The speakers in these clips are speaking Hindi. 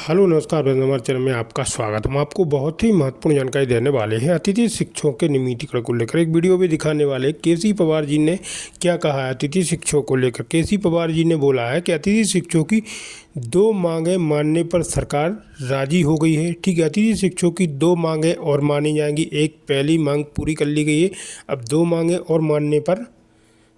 हेलो नमस्कार, हमारे चैनल में आपका स्वागत। हम आपको बहुत ही महत्वपूर्ण जानकारी देने वाले हैं अतिथि शिक्षकों के नियमितीकरण को लेकर। एक वीडियो भी दिखाने वाले। केसी पवार जी ने क्या कहा है अतिथि शिक्षकों को लेकर। केसी पवार जी ने बोला है कि अतिथि शिक्षकों की 2 मांगें मानने पर सरकार राजी हो गई है। ठीक है, अतिथि शिक्षकों की 2 मांगें और मानी जाएंगी। एक पहली मांग पूरी कर ली गई है, अब 2 मांगें और मानने पर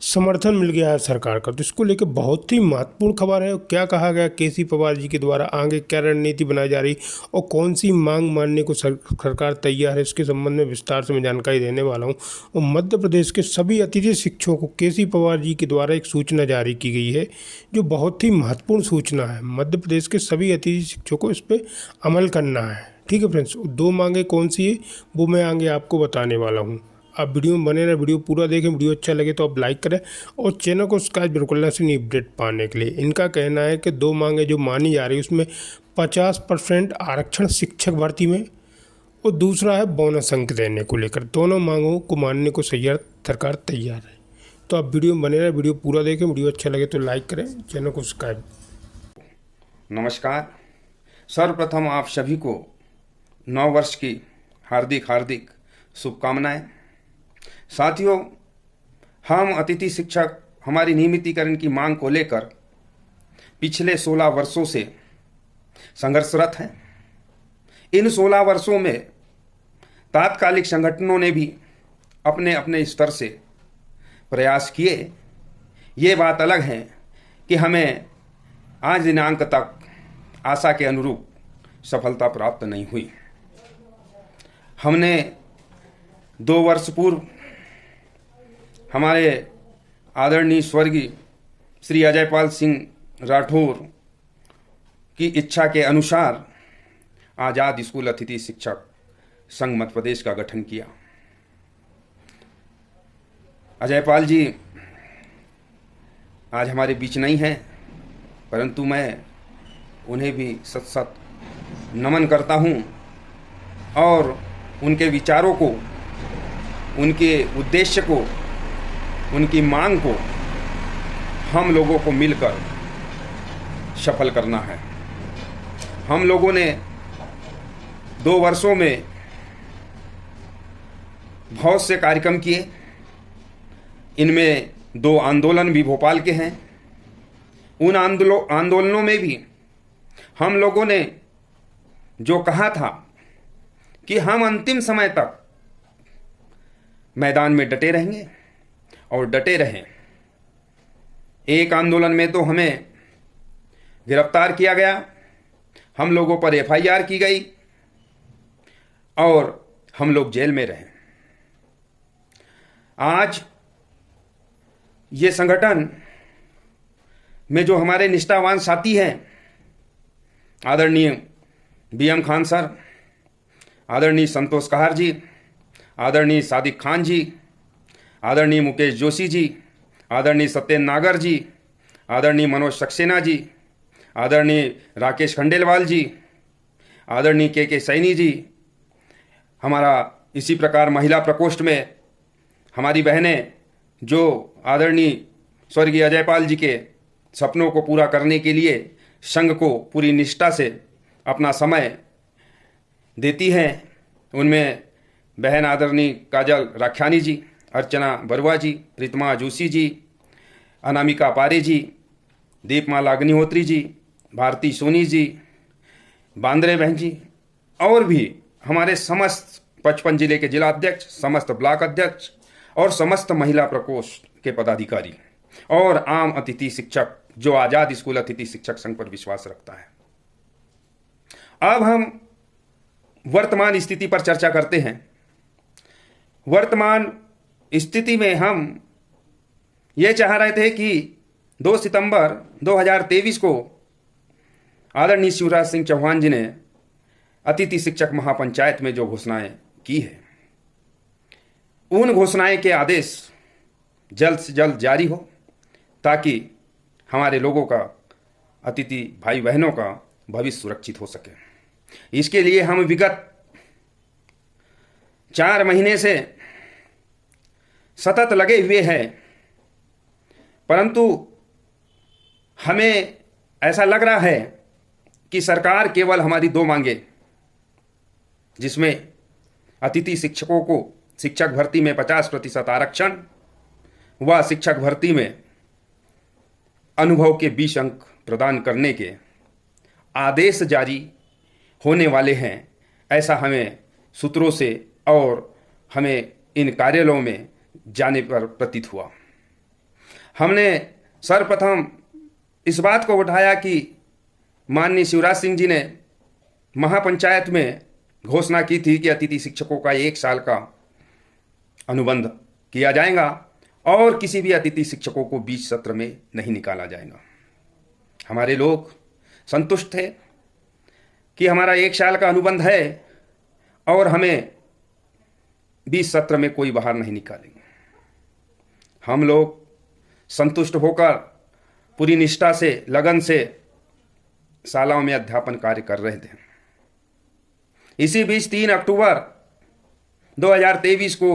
समर्थन मिल गया है सरकार का। तो इसको लेकर बहुत ही महत्वपूर्ण खबर है। क्या कहा गया केसी पवार जी के द्वारा, आगे क्या रणनीति बनाई जा रही और कौन सी मांग मानने को सरकार तैयार है, इसके संबंध में विस्तार से मैं जानकारी देने वाला हूं। और मध्य प्रदेश के सभी अतिथि शिक्षकों को केसी पवार जी के द्वारा एक सूचना जारी की गई है, जो बहुत ही महत्वपूर्ण सूचना है। मध्य प्रदेश के सभी अतिथि शिक्षकों को इस पर अमल करना है। ठीक है फ्रेंड्स, 2 मांगे कौन सी है वो मैं आगे आपको बताने वाला हूँ। आप वीडियो में बने रहे, वीडियो पूरा देखें। वीडियो अच्छा लगे तो आप लाइक करें और चैनल को सब्सक्राइब बिल्कुल ना से अपडेट पाने के लिए। इनका कहना है कि 2 मांगे जो मानी जा रही है उसमें 50% आरक्षण शिक्षक भर्ती में और दूसरा है बोनस अंक देने को लेकर। दोनों मांगों को मानने को सरकार तैयार है। तो आप वीडियो में बने रहे, वीडियो पूरा देखें। वीडियो अच्छा लगे तो लाइक करें, चैनल को सब्सक्राइब। नमस्कार। सर्वप्रथम आप सभी को नव वर्ष की हार्दिक हार्दिक शुभकामनाएं। साथियों, हम अतिथि शिक्षक हमारी नियमितीकरण की मांग को लेकर पिछले 16 वर्षों से संघर्षरत हैं। इन 16 वर्षों में तात्कालिक संगठनों ने भी अपने अपने स्तर से प्रयास किए। ये बात अलग है कि हमें आज दिनांक तक आशा के अनुरूप सफलता प्राप्त नहीं हुई। हमने 2 वर्ष पूर्व हमारे आदरणीय स्वर्गीय श्री अजयपाल सिंह राठौर की इच्छा के अनुसार आज़ाद स्कूल अतिथि शिक्षक संघ मध्य प्रदेश का गठन किया। अजयपाल जी आज हमारे बीच नहीं हैं, परंतु मैं उन्हें भी सत सत नमन करता हूं और उनके विचारों को, उनके उद्देश्य को, उनकी मांग को हम लोगों को मिलकर सफल करना है। हम लोगों ने 2 वर्षों में बहुत से कार्यक्रम किए। इनमें 2 आंदोलन भी भोपाल के हैं। उन आंदोलनों में भी हम लोगों ने जो कहा था कि हम अंतिम समय तक मैदान में डटे रहेंगे और डटे रहें। एक आंदोलन में तो हमें गिरफ्तार किया गया, हम लोगों पर एफआईआर की गई और हम लोग जेल में रहे। आज ये संगठन में जो हमारे निष्ठावान साथी हैं, आदरणीय बीएम खान सर, आदरणीय संतोष कहार जी, आदरणीय सादिक खान जी, आदरणीय मुकेश जोशी जी, आदरणीय सत्येंद्र नागर जी, आदरणीय मनोज सक्सेना जी, आदरणीय राकेश खंडेलवाल जी, आदरणीय के सैनी जी, हमारा इसी प्रकार महिला प्रकोष्ठ में हमारी बहनें जो आदरणीय स्वर्गीय अजयपाल जी के सपनों को पूरा करने के लिए संघ को पूरी निष्ठा से अपना समय देती हैं, उनमें बहन आदरणीय काजल राख्यानी जी, अर्चना बरुआ जी, रितमा जोशी जी, अनामिका पारे जी, दीपमाला अग्निहोत्री जी, भारती सोनी जी, बांद्रे बहन जी और भी हमारे समस्त 55 जिले के जिला अध्यक्ष, समस्त ब्लॉक अध्यक्ष और समस्त महिला प्रकोष्ठ के पदाधिकारी और आम अतिथि शिक्षक जो आज़ाद स्कूल अतिथि शिक्षक संघ पर विश्वास रखता है। अब हम वर्तमान स्थिति पर चर्चा करते हैं। वर्तमान स्थिति में हम ये चाह रहे थे कि 2 सितंबर 2023 को आदरणीय शिवराज सिंह चौहान जी ने अतिथि शिक्षक महापंचायत में जो घोषणाएं की है, उन घोषणाएं के आदेश जल्द से जल्द जारी हो ताकि हमारे लोगों का, अतिथि भाई बहनों का भविष्य सुरक्षित हो सके। इसके लिए हम विगत 4 महीने से सतत लगे हुए हैं, परंतु हमें ऐसा लग रहा है कि सरकार केवल हमारी 2 मांगे, जिसमें अतिथि शिक्षकों को शिक्षक भर्ती में 50% आरक्षण व शिक्षक भर्ती में अनुभव के 20 अंक प्रदान करने के आदेश जारी होने वाले हैं, ऐसा हमें सूत्रों से और हमें इन कार्यालयों में जाने पर प्रतीत हुआ। हमने सर्वप्रथम इस बात को उठाया कि माननीय शिवराज सिंह जी ने महापंचायत में घोषणा की थी कि अतिथि शिक्षकों का 1 साल का अनुबंध किया जाएगा और किसी भी अतिथि शिक्षकों को 20 सत्र में नहीं निकाला जाएगा। हमारे लोग संतुष्ट थे कि हमारा 1 साल का अनुबंध है और हमें 20 सत्र में कोई बाहर नहीं निकालेंगे। हम लोग संतुष्ट होकर पूरी निष्ठा से, लगन से शालाओं में अध्यापन कार्य कर रहे थे। इसी बीच 3 अक्टूबर 2023 को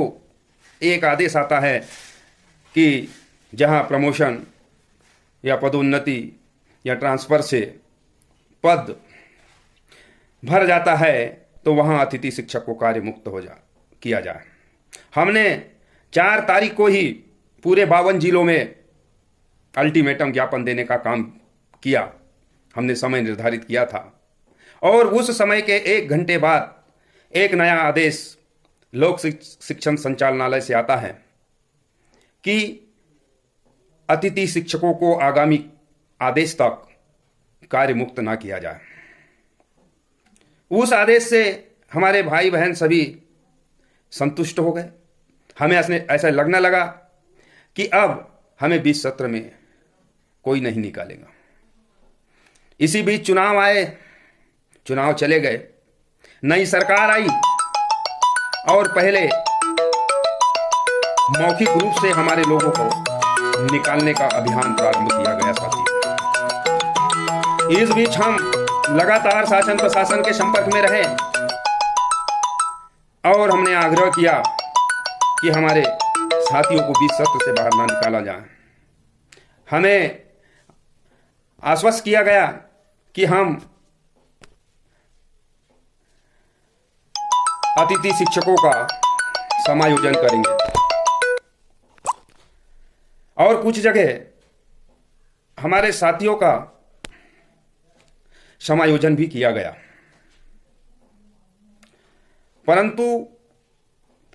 एक आदेश आता है कि जहां प्रमोशन या पदोन्नति या ट्रांसफ़र से पद भर जाता है तो वहां अतिथि शिक्षक को कार्य मुक्त किया जाए। हमने 4 तारीख को ही पूरे 52 जिलों में अल्टीमेटम ज्ञापन देने का काम किया। हमने समय निर्धारित किया था और उस समय के 1 घंटे बाद एक नया आदेश लोक शिक्षण संचालनालय से आता है कि अतिथि शिक्षकों को आगामी आदेश तक कार्य मुक्त ना किया जाए। उस आदेश से हमारे भाई बहन सभी संतुष्ट हो गए। हमें ऐसा लगने लगा कि अब हमें 20 सत्र में कोई नहीं निकालेगा। इसी बीच चुनाव आए, चुनाव चले गए, नई सरकार आई और पहले मौखिक रूप से हमारे लोगों को निकालने का अभियान प्रारंभ किया गया साथी। इस बीच हम लगातार शासन प्रशासन के संपर्क में रहे और हमने आग्रह किया कि हमारे साथियों को 20 सत्र से बाहर ना निकाला जाए। हमें आश्वस्त किया गया कि हम अतिथि शिक्षकों का समायोजन करेंगे और कुछ जगह हमारे साथियों का समायोजन भी किया गया, परंतु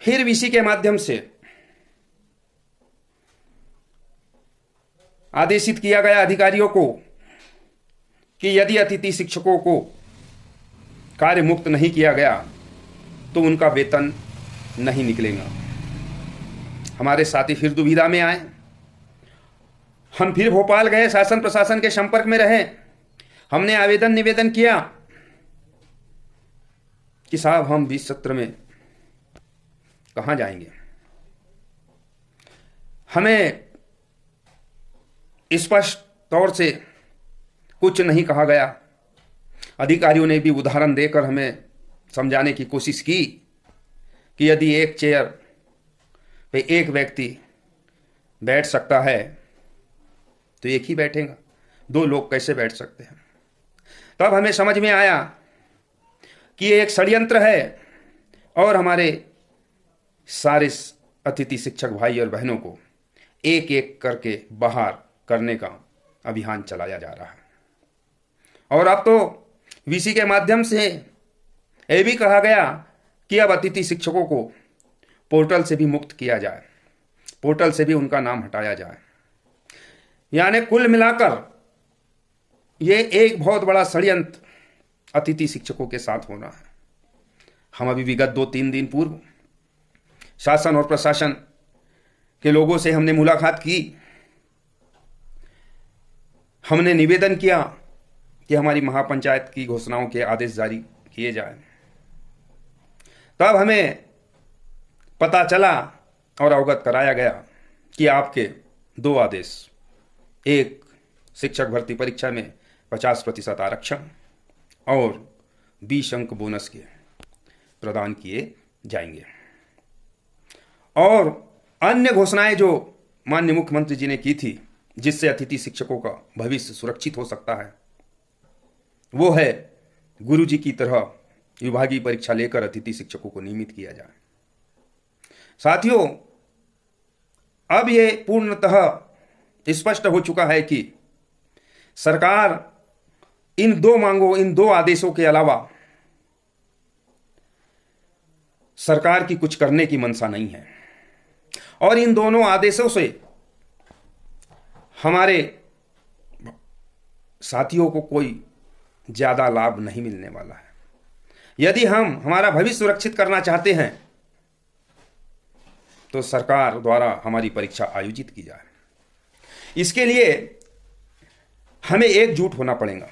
फिर वीसी के माध्यम से आदेशित किया गया अधिकारियों को कि यदि अतिथि शिक्षकों को कार्य मुक्त नहीं किया गया तो उनका वेतन नहीं निकलेगा। हमारे साथी फिर दुविधा में आए। हम फिर भोपाल गए, शासन प्रशासन के संपर्क में रहे। हमने आवेदन निवेदन किया कि साहब हम 20 सत्र में कहां जाएंगे। हमें स्पष्ट तौर से कुछ नहीं कहा गया। अधिकारियों ने भी उदाहरण देकर हमें समझाने की कोशिश की कि यदि एक चेयर पे एक व्यक्ति बैठ सकता है तो एक ही बैठेगा, 2 लोग कैसे बैठ सकते हैं। तब हमें समझ में आया कि ये एक षड्यंत्र है और हमारे सारे अतिथि शिक्षक भाई और बहनों को एक एक करके बाहर करने का अभियान चलाया जा रहा है। और अब तो वीसी के माध्यम से यह भी कहा गया कि अब अतिथि शिक्षकों को पोर्टल से भी मुक्त किया जाए, पोर्टल से भी उनका नाम हटाया जाए। यानी कुल मिलाकर ये एक बहुत बड़ा षड्यंत्र अतिथि शिक्षकों के साथ होना है। हम अभी विगत 2-3 दिन पूर्व शासन और प्रशासन के लोगों से हमने मुलाकात की। हमने निवेदन किया कि हमारी महापंचायत की घोषणाओं के आदेश जारी किए जाए। तब हमें पता चला और अवगत कराया गया कि आपके 2 आदेश, एक शिक्षक भर्ती परीक्षा में 50% आरक्षण और 20 अंक बोनस के प्रदान किए जाएंगे, और अन्य घोषणाएं जो माननीय मुख्यमंत्री जी ने की थी जिससे अतिथि शिक्षकों का भविष्य सुरक्षित हो सकता है, वो है गुरुजी की तरह विभागीय परीक्षा लेकर अतिथि शिक्षकों को नियमित किया जाए। साथियों, अब ये पूर्णतः स्पष्ट हो चुका है कि सरकार इन दो मांगों, इन दो आदेशों के अलावा सरकार की कुछ करने की मंशा नहीं है और इन दोनों आदेशों से हमारे साथियों को कोई ज्यादा लाभ नहीं मिलने वाला है। यदि हम हमारा भविष्य सुरक्षित करना चाहते हैं तो सरकार द्वारा हमारी परीक्षा आयोजित की जाए। इसके लिए हमें एकजुट होना पड़ेगा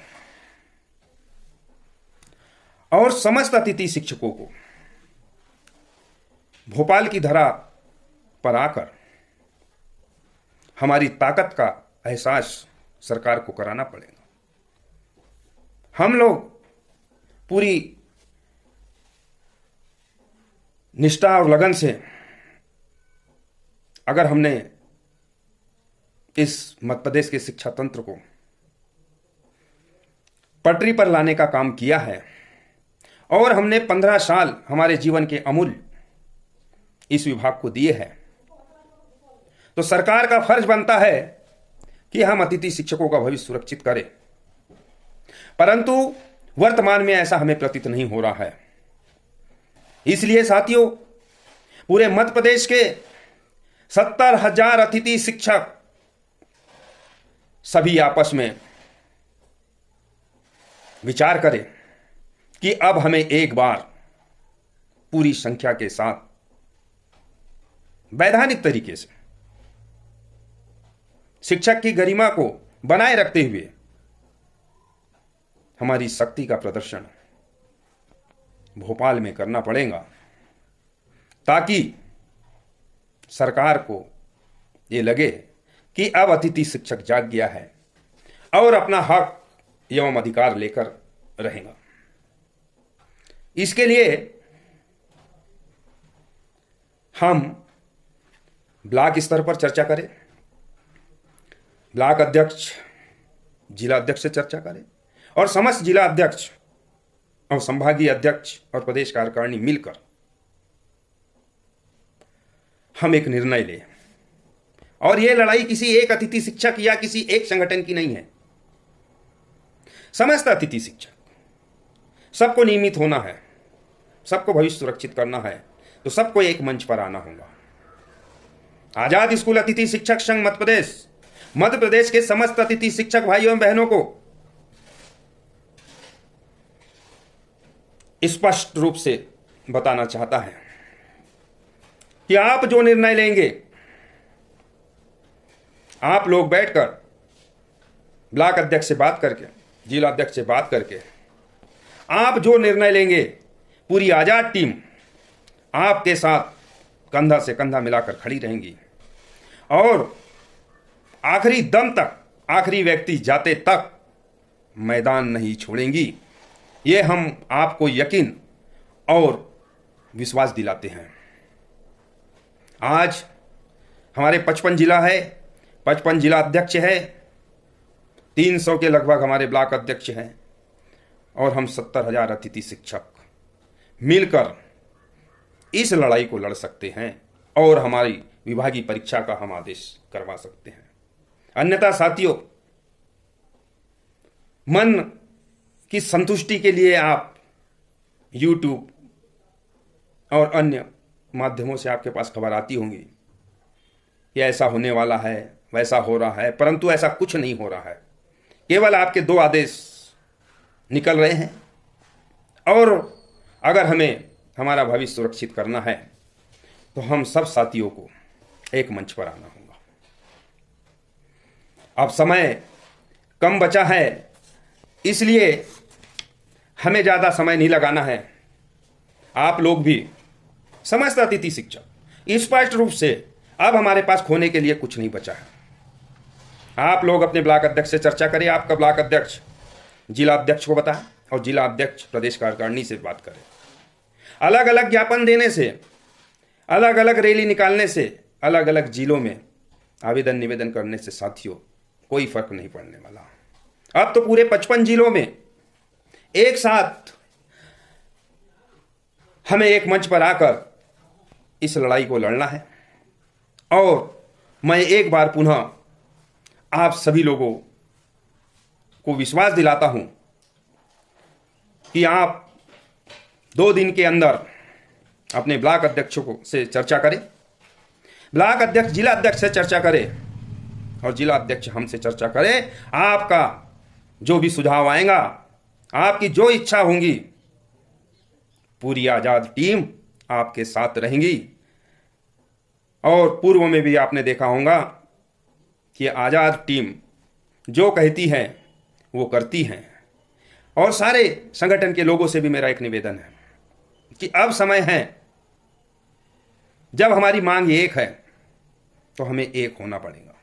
और समस्त अतिथि शिक्षकों को भोपाल की धरा पर आकर हमारी ताकत का एहसास सरकार को कराना पड़ेगा। हम लोग पूरी निष्ठा और लगन से अगर हमने इस मध्य प्रदेश के शिक्षा तंत्र को पटरी पर लाने का काम किया है और हमने 15 साल हमारे जीवन के अमूल्य इस विभाग को दिए हैं, तो सरकार का फर्ज बनता है कि हम अतिथि शिक्षकों का भविष्य सुरक्षित करें। परंतु वर्तमान में ऐसा हमें प्रतीत नहीं हो रहा है। इसलिए साथियों, पूरे मध्य प्रदेश के 70,000 अतिथि शिक्षक सभी आपस में विचार करें कि अब हमें एक बार पूरी संख्या के साथ वैधानिक तरीके से शिक्षक की गरिमा को बनाए रखते हुए हमारी शक्ति का प्रदर्शन भोपाल में करना पड़ेगा, ताकि सरकार को ये लगे कि अब अतिथि शिक्षक जाग गया है और अपना हक एवं अधिकार लेकर रहेगा। इसके लिए हम ब्लॉक स्तर पर चर्चा करें, ब्लॉक अध्यक्ष जिला अध्यक्ष से चर्चा करें और समस्त जिला अध्यक्ष और संभागीय अध्यक्ष और प्रदेश कार्यकारिणी मिलकर हम एक निर्णय लें। और यह लड़ाई किसी एक अतिथि शिक्षक या किसी एक संगठन की नहीं है। समस्त अतिथि शिक्षक सबको नियमित होना है, सबको भविष्य सुरक्षित करना है, तो सबको एक मंच पर आना होगा। आजाद स्कूल अतिथि शिक्षक संघ मध्य प्रदेश के समस्त अतिथि शिक्षक भाइयों एवं बहनों को स्पष्ट रूप से बताना चाहता है कि आप जो निर्णय लेंगे, आप लोग बैठकर ब्लॉक अध्यक्ष से बात करके, जिला अध्यक्ष से बात करके, आप जो निर्णय लेंगे, पूरी आजाद टीम आपके साथ कंधा से कंधा मिलाकर खड़ी रहेंगी और आखिरी दम तक, आखिरी व्यक्ति जाते तक मैदान नहीं छोड़ेंगी। ये हम आपको यकीन और विश्वास दिलाते हैं। आज हमारे 55 जिला है, 55 जिला अध्यक्ष है, 300 के लगभग हमारे ब्लॉक अध्यक्ष हैं और हम 70,000 अतिथि शिक्षक मिलकर इस लड़ाई को लड़ सकते हैं और हमारी विभागीय परीक्षा का हम आदेश करवा सकते हैं। अन्यथा साथियों, मन की संतुष्टि के लिए आप YouTube और अन्य माध्यमों से आपके पास खबर आती होंगी कि ऐसा होने वाला है, वैसा हो रहा है, परंतु ऐसा कुछ नहीं हो रहा है। केवल आपके 2 आदेश निकल रहे हैं और अगर हमें हमारा भविष्य सुरक्षित करना है तो हम सब साथियों को एक मंच पर आना होगा। अब समय कम बचा है, इसलिए हमें ज़्यादा समय नहीं लगाना है। आप लोग भी समस्त अतिथि शिक्षक स्पष्ट रूप से अब हमारे पास खोने के लिए कुछ नहीं बचा है। आप लोग अपने ब्लॉक अध्यक्ष से चर्चा करें, आपका ब्लॉक अध्यक्ष जिला अध्यक्ष को बताएं और जिला अध्यक्ष प्रदेश कार्यकारिणी से बात करें। अलग अलग ज्ञापन देने से, अलग अलग रैली निकालने से, अलग अलग जिलों में आवेदन निवेदन करने से साथियों कोई फर्क नहीं पड़ने वाला। अब तो पूरे 55 जिलों में एक साथ हमें एक मंच पर आकर इस लड़ाई को लड़ना है। और मैं एक बार पुनः आप सभी लोगों को विश्वास दिलाता हूं कि आप 2 दिन के अंदर अपने ब्लॉक अध्यक्षों को से चर्चा करें, ब्लॉक अध्यक्ष जिला अध्यक्ष से चर्चा करें और जिला अध्यक्ष हमसे चर्चा करें। आपका जो भी सुझाव आएगा, आपकी जो इच्छा होंगी, पूरी आज़ाद टीम आपके साथ रहेंगी। और पूर्व में भी आपने देखा होगा कि आज़ाद टीम जो कहती है वो करती है। और सारे संगठन के लोगों से भी मेरा एक निवेदन है कि अब समय है, जब हमारी मांग एक है तो हमें एक होना पड़ेगा।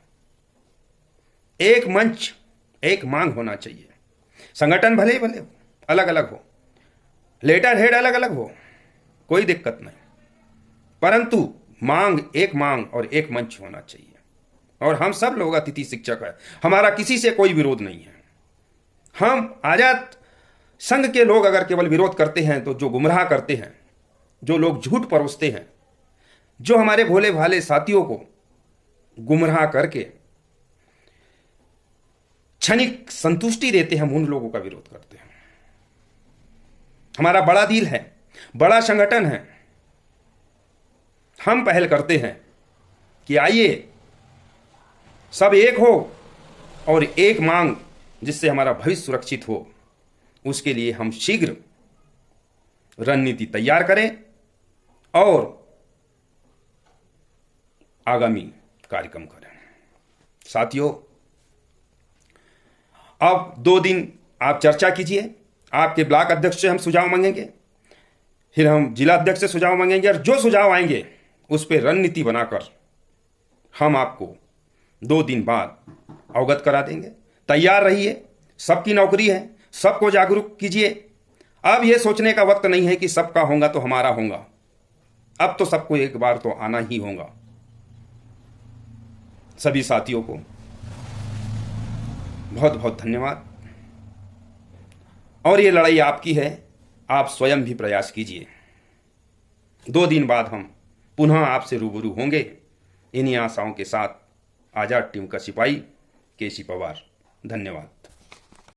एक मंच, एक मांग होना चाहिए। संगठन भले भले अलग अलग हो, लेटर हेड अलग अलग हो, कोई दिक्कत नहीं, परंतु मांग और एक मंच होना चाहिए। और हम सब लोग अतिथि शिक्षक हैं, हमारा किसी से कोई विरोध नहीं है। हम आजाद संघ के लोग अगर केवल विरोध करते हैं तो जो गुमराह करते हैं, जो लोग झूठ परोसते हैं, जो हमारे भोले भाले साथियों को गुमराह करके क्षणिक संतुष्टि देते हैं, हम उन लोगों का विरोध करते हैं। हमारा बड़ा दिल है, बड़ा संगठन है। हम पहल करते हैं कि आइए सब एक हो और एक मांग जिससे हमारा भविष्य सुरक्षित हो, उसके लिए हम शीघ्र रणनीति तैयार करें और आगामी कार्यक्रम करें। साथियों, अब 2 दिन आप चर्चा कीजिए। आपके ब्लॉक अध्यक्ष से हम सुझाव मांगेंगे, फिर हम जिला अध्यक्ष से सुझाव मांगेंगे, और जो सुझाव आएंगे उस पर रणनीति बनाकर हम आपको 2 दिन बाद अवगत करा देंगे। तैयार रहिए, सबकी नौकरी है, सबको जागरूक कीजिए। अब यह सोचने का वक्त नहीं है कि सबका होगा तो हमारा होगा। अब तो सबको एक बार तो आना ही होगा। सभी साथियों को बहुत बहुत धन्यवाद। और ये लड़ाई आपकी है, आप स्वयं भी प्रयास कीजिए। 2 दिन बाद हम पुनः आपसे रूबरू होंगे। इन्हीं आशाओं के साथ आजाद टीम का सिपाही केसी पवार। धन्यवाद।